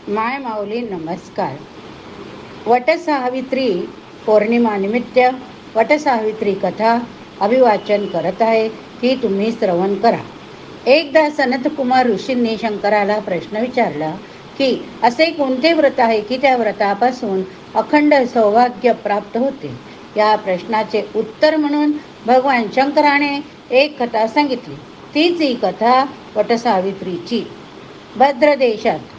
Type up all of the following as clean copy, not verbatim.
माय माऊली नमस्कार. वटसावित्री पौर्णिमा निमित्त वटसावित्री कथा अभिवाचन करत आहे, ती तुम्ही श्रवण करा. एकदा सनतकुमार ऋषींनी शंकराला प्रश्न विचारला की असे कोणते व्रत आहे की त्या व्रतापासून अखंड सौभाग्य प्राप्त होते. या प्रश्नाचे उत्तर म्हणून भगवान शंकराने एक कथा सांगितली. तीच ही कथा वटसावित्रीची. भद्र देशात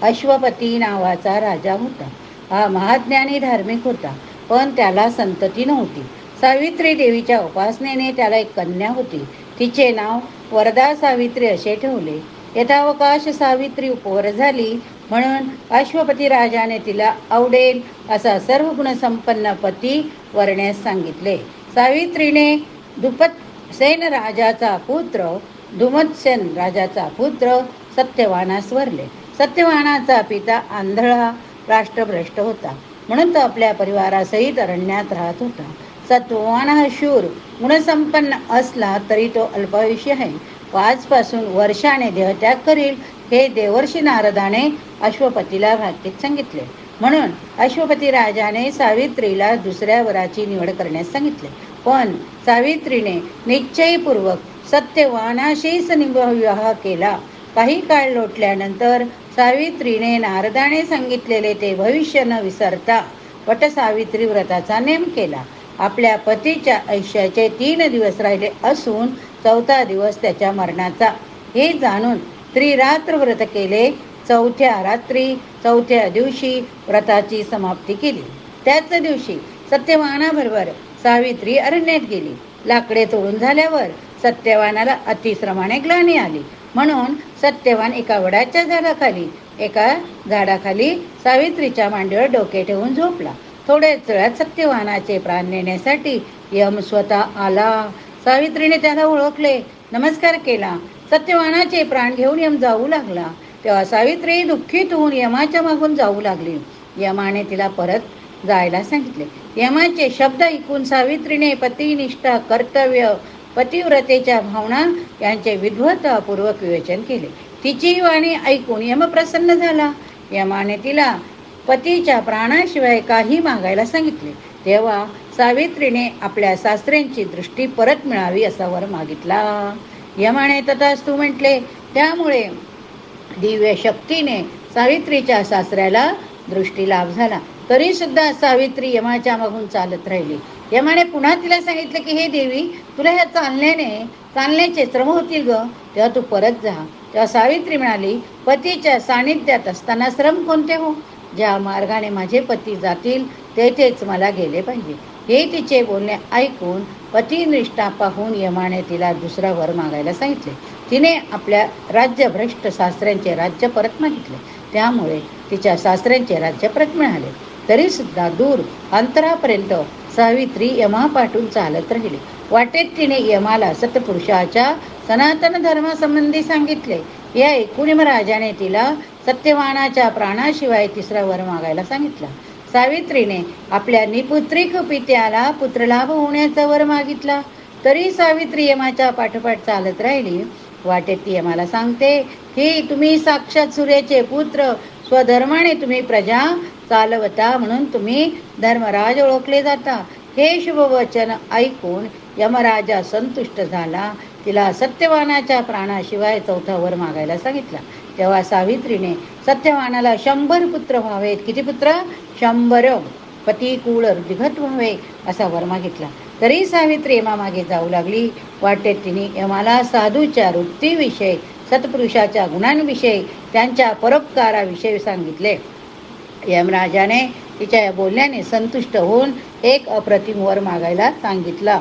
अश्वपती नावाचा राजा होता. हा महाज्ञानी धार्मिक होता, पण त्याला संतती नव्हती. सावित्री देवीच्या उपासनेने त्याला एक कन्या होती. तिचे नाव वरदा सावित्री असे ठेवले. यथावकाश सावित्री उपवर झाली म्हणून अश्वपती राजाने तिला आवडेल असा सर्व गुणसंपन्न पती वरण्यास सांगितले. सावित्रीने दुपतसेन राजाचा पुत्र धुमतसेन राजाचा पुत्र सत्यवानास वरले. सत्यवानाचा पिता आंधळा राष्ट्रभ्रष्ट होता, म्हणून तो आपल्या परिवारासहित अरण्यात राहत होता. सत्यवान हा शूर गुणसंपन्न असला तरी तो अल्पायुष्य आहे. 5 पासून वर्षाने देहत्याग करील हे देवर्षी नारदाने अश्वपतीला भाकीत सांगितले. म्हणून अश्वपती राजाने सावित्रीला दुसऱ्या वराची निवड करण्यास सांगितले. पण सावित्रीने निश्चयपूर्वक सत्यवानाशीच विवाह केला. काही काळ लोटल्यानंतर सावित्रीने नारदाने सांगितलेले ते भविष्य न विसरता वटसावित्री व्रताचा नेम केला. आपल्या पतीच्या आयुष्याचे 3 दिवस राहिले असून 4था दिवस त्याच्या मरणाचा हे जाणून त्रिरात्र व्रत केले. 4थ्या रात्री 4थ्या दिवशी व्रताची समाप्ती केली. त्याच दिवशी सत्यवानाबरोबर सावित्री अरण्यात गेली. लाकडे तोडून झाल्यावर सत्यवानाला अतिश्रमाने ग्लानी आली, म्हणून सत्यवान एका वडाच्या झाडाखाली सावित्रीच्या मांडीवर डोके ठेवून झोपला. थोड्याच वेळात सत्यवानाचे प्राण नेण्यासाठी यम स्वतः आला. सावित्रीने त्याला ओळखले, नमस्कार केला. सत्यवानाचे प्राण घेऊन यम जाऊ लागला. तेव्हा सावित्री दुःखीत होऊन यमाच्या मागून जाऊ लागली. यमाने तिला परत जायला सांगितले. यमाचे शब्द ऐकून सावित्रीने पतिनिष्ठा, कर्तव्य, पतिव्रतेच्या भावना यांचे विद्वत्तापूर्वक विवेचन केले. तिची वाणी ऐकून यम प्रसन्न झाला. यमाने तिला पतीच्या प्राणाशिवाय काही मागायला सांगितले. तेव्हा सावित्रीने आपल्या सासऱ्यांची दृष्टी परत मिळावी असा वर मागितला. यमाने तथास्तु म्हटले. त्यामुळे दिव्य शक्तीने सावित्रीच्या सासऱ्याला दृष्टी लाभ झाला. तरी सुद्धा सावित्री यमाच्या मागून चालत राहिली. यमाने पुन्हा तिला सांगितले की हे देवी, तुला ह्या चालण्याचे श्रम होतील ग, तेव्हा तू परत जा. तेव्हा सावित्री म्हणाली, पतीच्या सानिध्यात असताना श्रम कोणते हो? ज्या मार्गाने माझे पती जातील तेथेच मला गेले पाहिजे. हे तिचे बोलणे ऐकून पतिनिष्ठा पाहून यमाने तिला दुसरा वर मागायला सांगितले. तिने आपल्या राज्यभ्रष्ट सासऱ्यांचे राज्य परत मागितले. त्यामुळे तिच्या सासऱ्यांचे राज्य परत मिळाले. तरी सुद्धा दूर अंतरापर्यंत सावित्री यमापाठून चालत राहिली. वाटेत तिने यमाला सत्पुरुषाच्या सनातन धर्मासंबंधी सांगितले. या ऐकून यमराजाने तिला सत्यवानाच्या प्राणाशिवाय तिसरा वर मागायला सांगितला. सावित्रीने आपल्या निपुत्रिक पित्याला पुत्रलाभ होण्याचा वर मागितला. तरी सावित्री यमाच्या पाठोपाठ चालत राहिली. वाटेत ती यमाला सांगते की तुम्ही साक्षात सूर्याचे पुत्र, स्वधर्माने तुम्ही प्रजा चालवता, म्हणून तुम्ही धर्मराज ओळखले जाता. हे शुभवचन ऐकून यमराजा संतुष्ट झाला. तिला सत्यवानाच्या प्राणाशिवाय 4था वर मागायला सांगितला. तेव्हा सावित्रीने सत्यवानाला 100 पुत्र व्हावेत. किती पुत्र? 100. पतिकुळ वृद्धिगत व्हावे असा वर मागितला. तरी सावित्री यमामागे जाऊ लागली. वाटेत तिने यमाला साधूच्या वृत्तीविषयी, सत्पुरुषाच्या गुणांविषयी, त्यांच्या परोपकाराविषयी सांगितले. यमराजाने तिच्या या बोलण्याने संतुष्ट होऊन एक अप्रतिम वर मागायला सांगितला.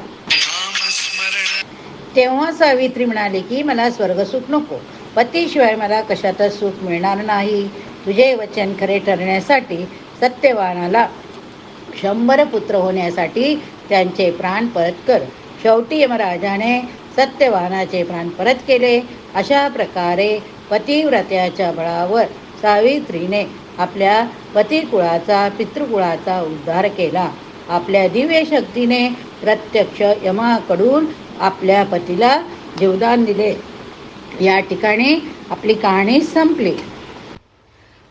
तेव्हा सावित्री म्हणाली की मला स्वर्गसुख नको, पतीशिवाय मला कशातच सुख मिळणार नाही. तुझे वचन खरे ठरण्यासाठी सत्यवानाला 100 पुत्र होण्यासाठी त्यांचे प्राण परत कर. शेवटी यमराजाने सत्यवानाचे प्राण परत केले. अशा प्रकारे पतिव्रत्याच्या बळावर सावित्रीने आपल्या पतिकुळाचा, पितृकुळाचा उद्धार केला. आपल्या दिव्य शक्तीने प्रत्यक्ष यमाकडून आपल्या पतीला जीवदान दिले. या ठिकाणी आपली कहाणी संपली.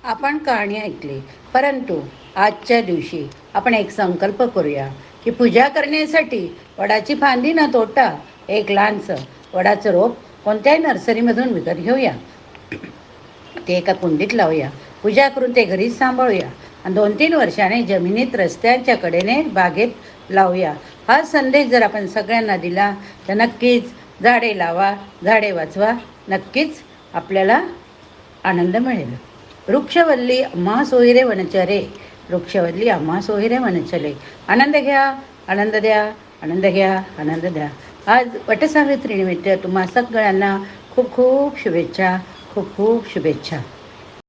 आपण कहाणी ऐकली, परंतु आजच्या दिवशी आपण एक संकल्प करूया की पूजा करण्यासाठी वडाची फांदी न तोडता एक लहानसं वडाचं रोप कोणत्याही नर्सरीमधून विकत घेऊया. ते एका कुंडीत लावूया, पूजा करून ते घरीच सांभाळूया आणि 2-3 वर्षाने जमिनीत रस्त्यांच्या कडेने बागेत लावूया. हा संदेश जर आपण सगळ्यांना दिला तर नक्कीच झाडे लावा, झाडे वाचवा, नक्कीच आपल्याला आनंद मिळेल. वृक्षवल्ली अम्मा सोयरे वनचरे, वृक्षवल्ली अम्मा सोयरे वनचले. आनंद घ्या, आनंद द्या, आनंद घ्या, आनंद द्या. आज वटसावित्रीनिमित्त तुम्हा सगळ्यांना खूप खूप शुभेच्छा, खूप खूप शुभेच्छा.